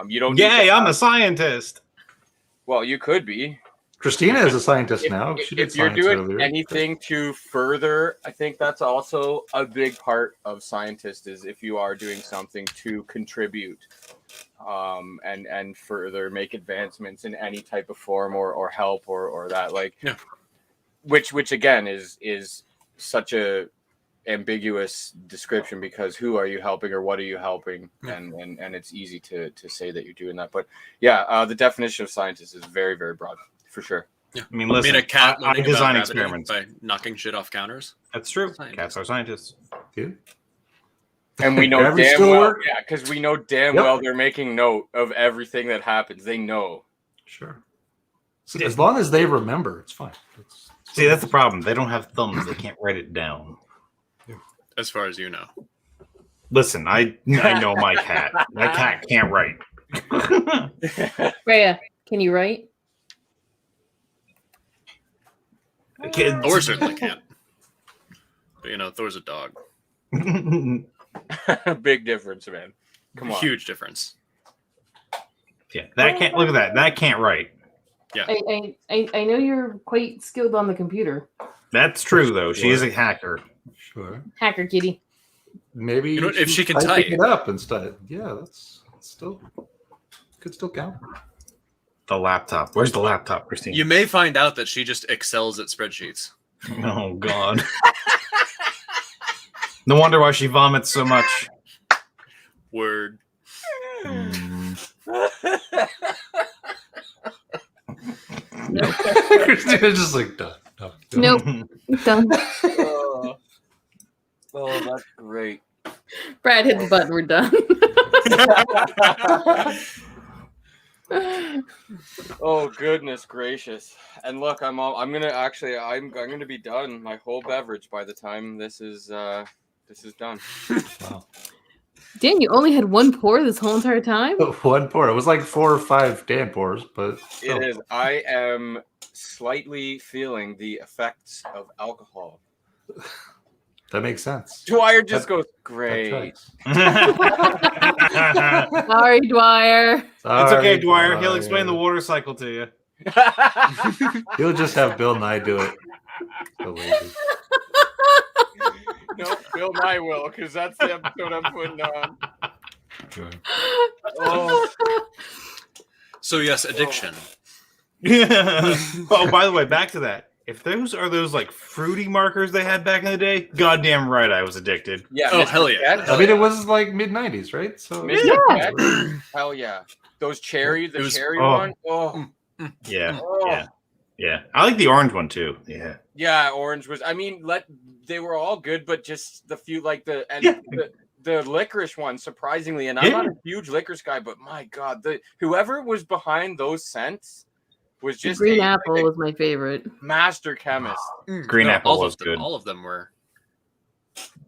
You don't. need Yay, to I'm a have- scientist. Well, you could be. Christina is a scientist now. She did If you're science doing earlier. anything to further, I think that's also a big part of scientist is if you are doing something to contribute and further make advancements in any type of form or help or that like Yeah. which again is such a ambiguous description because who are you helping or what are you helping Yeah. and it's easy to say that you're doing that, but yeah, the definition of scientist is very, very broad for sure. I mean, listen, a cat I learning design about gravity experiments. by knocking shit off counters. That's true. Scientist. Cats are scientists. Yeah. And we know Gravity damn still well, work? yeah, because we know damn Yep. well they're making note of everything that happens. They know. Sure. So as long as they remember, it's fine. See, that's the problem. They don't have thumbs. They can't write it down. As far as you know. Listen, I know my cat. My cat can't write. Rhea, can you write? The kids. Thor certainly can't. But, you know, Thor's a dog. Big difference, man. Come on. Huge difference. Yeah, that can't. Look at that. That can't write. I know you're quite skilled on the computer. That's true, though. She is a hacker. Sure. Hacker kitty. Maybe You know what, if she's she can typing type. it up instead. Yeah, that's still could still count. The laptop. Where's the laptop, Christine? You may find out that she just excels at spreadsheets. Oh God. No wonder why she vomits so much. Word. Christina's just like done. Nope. Done. Oh, that's great. Brad hit the button. We're done. Oh goodness gracious! And look, I'm gonna be done my whole beverage by the time this is This is done. Wow. Dan, you only had one pour this whole entire time? One pour. It was like 4 or 5 Dan pours, but still. It is. I am slightly feeling the effects of alcohol. That makes sense. Dwyer just goes, That great. tracks. Sorry, Dwyer. It's okay, Sorry, Dwyer. He'll explain the water cycle to you. He'll just have Bill Nye do it. So lazy. No, Bill Nye will, because that's the episode I'm putting on. Good. Oh, So yes, addiction. Oh, by the way, back to that. If those are those like fruity markers they had back in the day, goddamn right, I was addicted. yeah. Oh, Mr. hell yeah. Sketch. I mean, it was like mid 90s, right? So Mr. Yeah. Sketch, hell yeah. Those cherries, the It was- cherry oh. one. Oh, Yeah, oh. yeah, yeah. I like the orange one too. Yeah. Yeah, orange was. I mean, they were all good, but just the few like Yeah. the licorice one, surprisingly, and I'm not Yeah. a huge licorice guy, but my god, whoever was behind those scents was The just green a apple was my favorite. master chemist. Green apple all was of them, good. All of them were.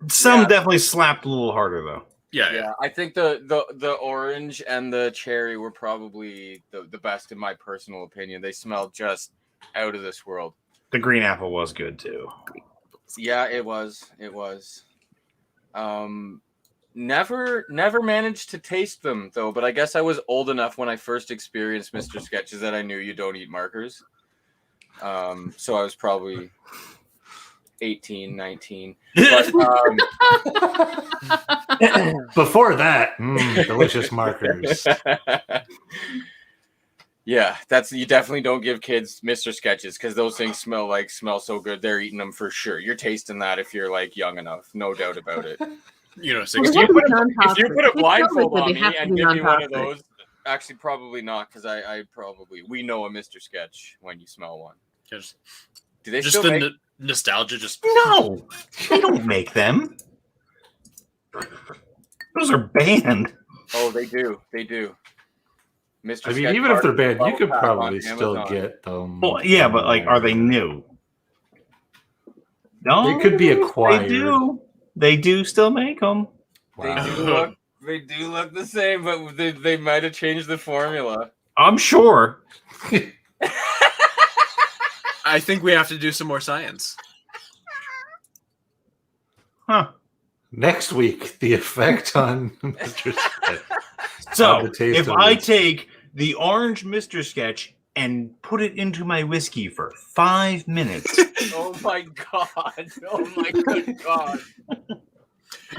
Some Yeah. definitely slapped a little harder though. Yeah, Yeah, I think the orange and the cherry were probably the best in my personal opinion. They smelled just out of this world. The green apple was good too. Yeah, it was. It was. Never managed to taste them though, but I guess I was old enough when I first experienced Mr. Sketches that I knew you don't eat markers. So I was probably 18, 19. But before that, delicious markers. yeah, you definitely don't give kids Mr. Sketches because those things smell so good. They're eating them for sure. You're tasting that if you're like young enough, no doubt about it. you know, Well, 16. they have to be If you put a non-toxic. They smell blindfold like on they me have to and be give me one of non-toxic. those, actually probably not because we know a Mr. Sketch when you smell one. Just, Do they just still the make? nostalgia. Just No, they don't make them. Those are banned. Oh, they do. They do. Mr. I mean, Sketch even if they're Party banned, you 12 could pack probably on still Amazon. get them. Well, yeah, but like, are they new? No, They could be acquired. They do. They do still make them. Wow. They do look the same, but they might have changed the formula. I'm sure. I think we have to do some more science. Huh. Next week, the effect on Mr. Sketch. So, the taste if of I whiskey. take the orange Mr. Sketch and put it into my whiskey for 5 minutes, Oh my god! Oh my good god!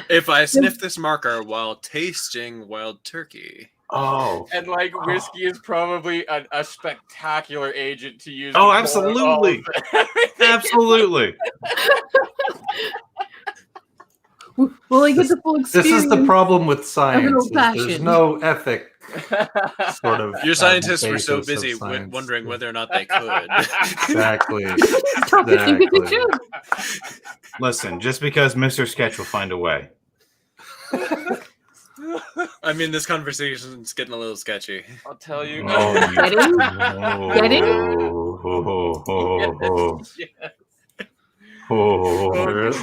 If I sniff this marker while tasting wild turkey. Oh, And like whiskey is probably a spectacular agent to use. Oh, before absolutely. all of everything. absolutely. Will I get the full this experience? is the problem with science. is There's old-fashioned. no ethic sort of. Your scientists were so basis of busy science. wondering whether or not they could. Exactly. Stop it, think Exactly. we should. Listen, just because Mr. Sketch will find a way. I mean, this conversation's getting a little sketchy. I'll tell you. Oh, you- Getting? Getting?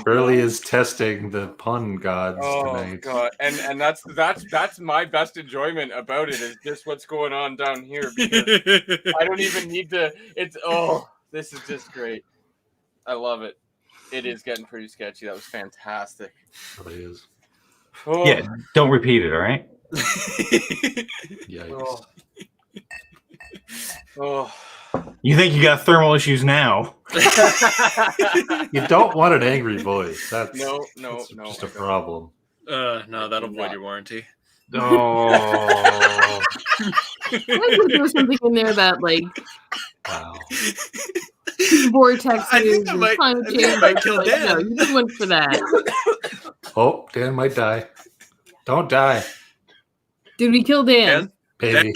Burley is testing the pun gods Oh tonight. god, and that's my best enjoyment about it is just what's going on down here because I don't even need to. This is just great. I love it. It is getting pretty sketchy. That was fantastic. It really is. Oh, Yeah, don't repeat it, all right? Yikes. oh. You think you got thermal issues now? You don't want an angry voice. That's No, that's just I a don't. problem. No, that'll void your warranty. Oh. I think there was something in there about like Wow. vortexes I think that and might- climate I think change. that might kill Like, Dan. No, you didn't went for that. Oh, Dan might die. Don't die, Did we kill Dan? baby.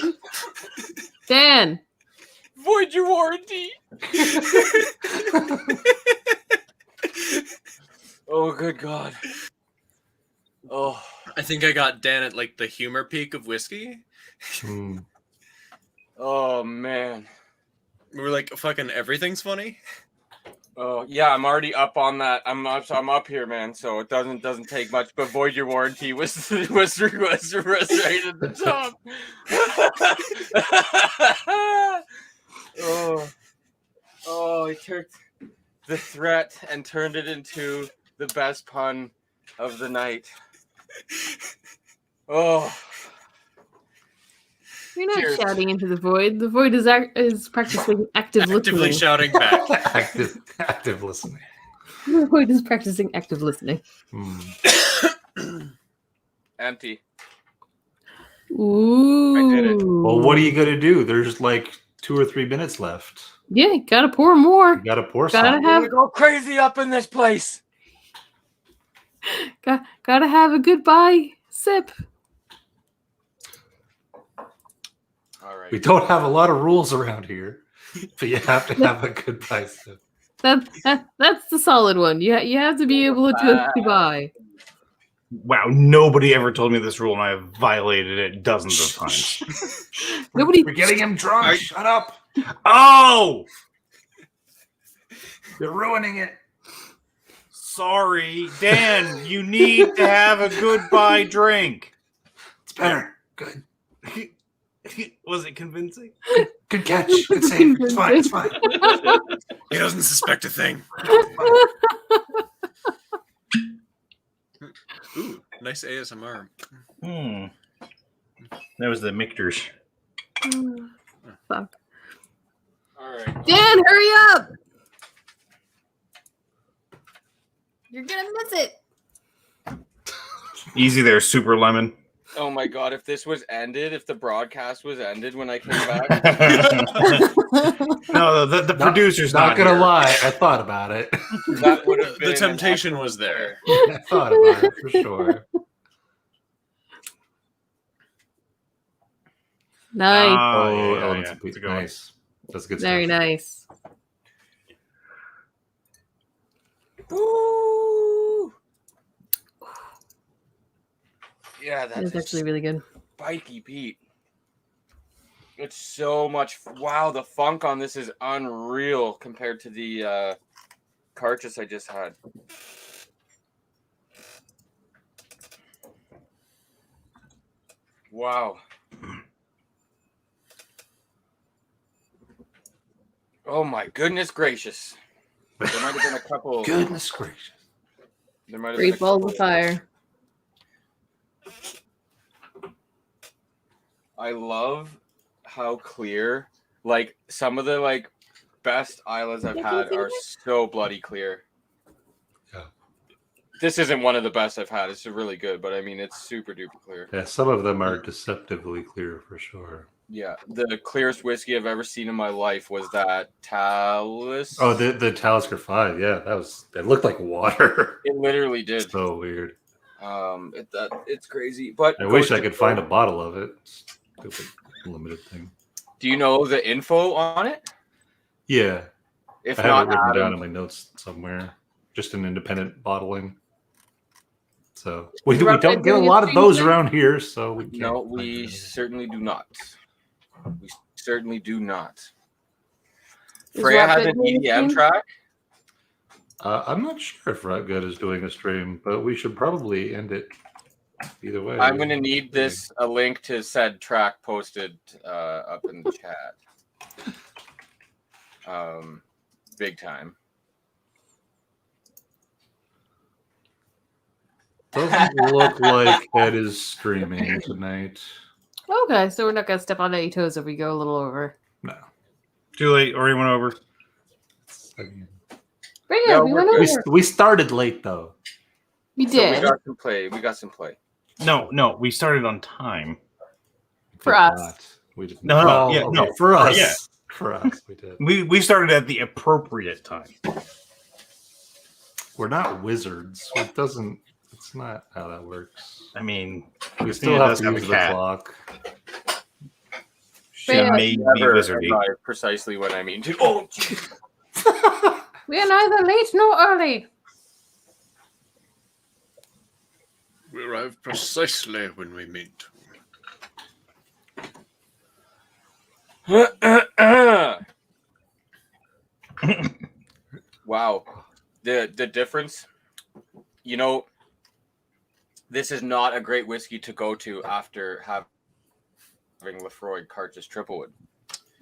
Dan. Void your warranty. Oh, good God. Oh, I think I got Dan at like the humor peak of whiskey. Hmm. oh man. We were like, fucking everything's funny. Oh yeah, I'm already up on that. I'm up here, man. So it doesn't take much. But void your warranty was right at the top. He took the threat and turned it into the best pun of the night. Oh. You're not Cheers. shouting into the void. The void is practicing active Actively listening. shouting back. active listening. The void is practicing active listening. Empty. Ooh. I did it. Well, what are you gonna do? There's like 2 or 3 minutes left. Yeah, you gotta pour more. You gotta pour Gotta some. have We go crazy up in this place. gotta have a goodbye sip. All right. We don't have a lot of rules around here, but you have to have a goodbye sip. That's the solid one. You have to be able to toast goodbye. Wow, nobody ever told me this rule, and I have violated it dozens of times. Nobody. We're getting him drunk. Shut up. Oh, You're ruining it. sorry, Dan. You need to have a goodbye drink. It's better. Good. Was it convincing? Good catch. Good save. It's fine. It's fine. He doesn't suspect a thing. Ooh, nice ASMR. That was the Mictors. Fuck. All right. Dan, hurry up! You're gonna miss it. Easy there, Super Lemon. Oh my god, if this was ended, if the broadcast was ended when I came back. No, the producer's Not not gonna here. lie. I thought about it. That would have been The temptation was there. I thought about it for sure. Nice. Elements of It's a good nice. That's good Very stuff. nice. Woo! Yeah, that's That's actually really good. spiky Pete. It's so much. Wow, the funk on this is unreal compared to the cartridge I just had. Wow. Oh my goodness gracious. There might have been a couple. Goodness gracious. There might have been Great balls of fire. I love how clear, like some of the like best islands I've had are so bloody clear. Yeah. This isn't one of the best I've had. It's really good, but I mean it's super duper clear. Yeah, some of them are deceptively clear for sure. Yeah, the clearest whiskey I've ever seen in my life was that Talus. Oh, the Talisker 5. Yeah, it looked like water. It literally did. So weird. It's crazy. But I wish I could find a bottle of it. Stupid limited thing. Do you know the info on it? Yeah, If I have not, it written down Adam, in my notes somewhere. Just an independent bottling. So we don't get a lot of those around here. So we can't. no, find we it. certainly do not. We certainly do not. Is Freya has Rapid an doing a EDM stream? track. I'm not sure if Rutgood is doing a stream, but we should probably end it either way. I'm going to need a link to said track posted up in the chat. Big time. Doesn't look like Ed is streaming tonight. Okay, so we're not gonna step on any toes if we go a little over. No. Too late. Already went over. But yeah, No, we we're went good. over. We started late though. We So did. we got some play. We got some play. No, we started on time. For Did us. not. We did No, not. yeah, no, for us. yeah. For us, we did. We started at the appropriate time. We're not wizards. It's not how that works. I mean, We Christina still have does to have a use the cat. clock. she Yeah. may be Never wizardy. arrive precisely when I mean to. Oh, geez. We are neither late nor early. We arrive precisely when we meet. Wow, Wow. The difference, you know, this is not a great whiskey to go to after having Lefroy Cartridge Triplewood.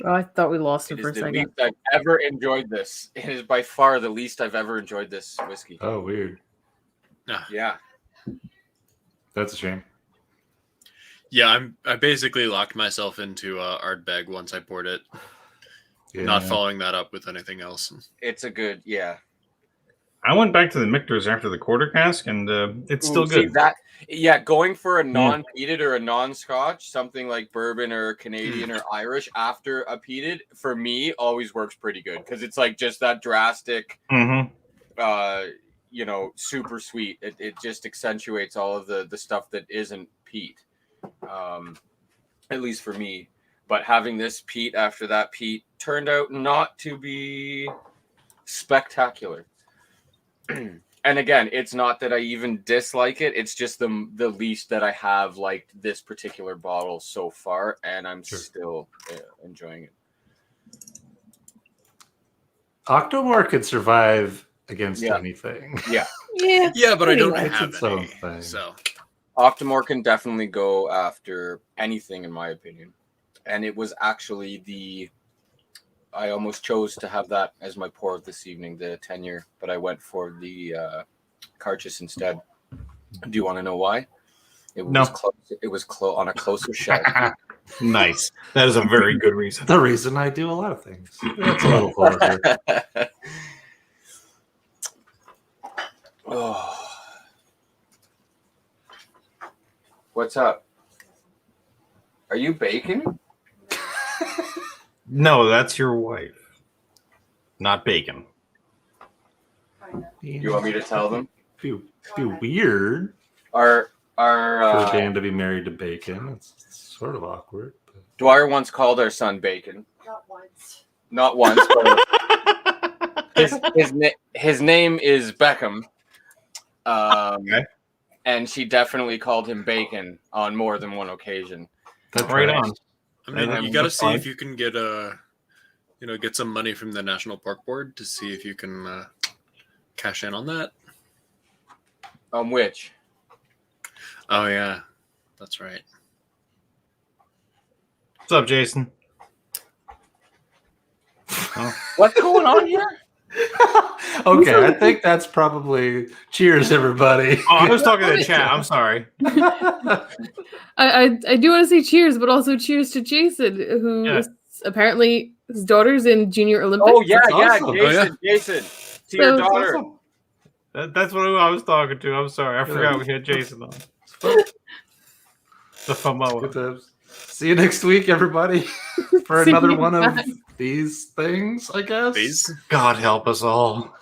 Oh, I thought we lost It him for a is the second. least I've ever enjoyed this. It is by far the least I've ever enjoyed this whiskey. Oh, weird. Yeah. That's a shame. Yeah, I basically locked myself into Ardbeg once I poured it, Yeah. not following that up with anything else. It's a good, yeah. I went back to the Michter's after the quarter cask, and it's still Ooh, see, good. that, yeah, going for a non-peated or a non-scotch, something like bourbon or Canadian or Irish after a peated, for me, always works pretty good because it's like just that drastic, you know, super sweet. It just accentuates all of the stuff that isn't peat, at least for me. But having this peat after that peat turned out not to be spectacular. And again, it's not that I even dislike it. It's just the least that I have liked this particular bottle so far, and I'm still enjoying it. Octomore could survive against Yeah. anything. Yeah. Yeah, but I don't Pretty much. have It's its own any. thing. So Octomore can definitely go after anything, in my opinion. And it was actually I almost chose to have that as my pour of this evening, the 10-year, but I went for the Carchis instead. Do you want to know why? It was No. close. It was on a closer shelf. Nice. That is a very good reason. The reason I do a lot of things. That's a little closer. Oh. What's up? Are you baking? No, that's your wife, not bacon. You want me to tell them? Be weird Our for Dan to be married to Bacon. It's sort of awkward. But... Dwyer once called our son Bacon. Not once. Not once, but his name is Beckham. Okay. And she definitely called him Bacon on more than one occasion. That's Right on. I mean, And you got to that's see fine. if you can get get some money from the National Park Board to see if you can cash in on that. Which? Oh yeah, that's right. What's up, Jason? What's going on here? Okay, I think that's probably cheers, everybody. Oh, I was talking to the chat. I'm sorry. I do want to say cheers, but also cheers to Jason, who Yeah. apparently his daughter's in Junior Olympics. Oh yeah, That's yeah, awesome. Jason, Jason, to your So- daughter. That's what I was talking to. I'm sorry. I forgot we had Jason on. The FOMO. Good times. See you next week, everybody, for See another you one of guys. these things, I guess. These God help us all.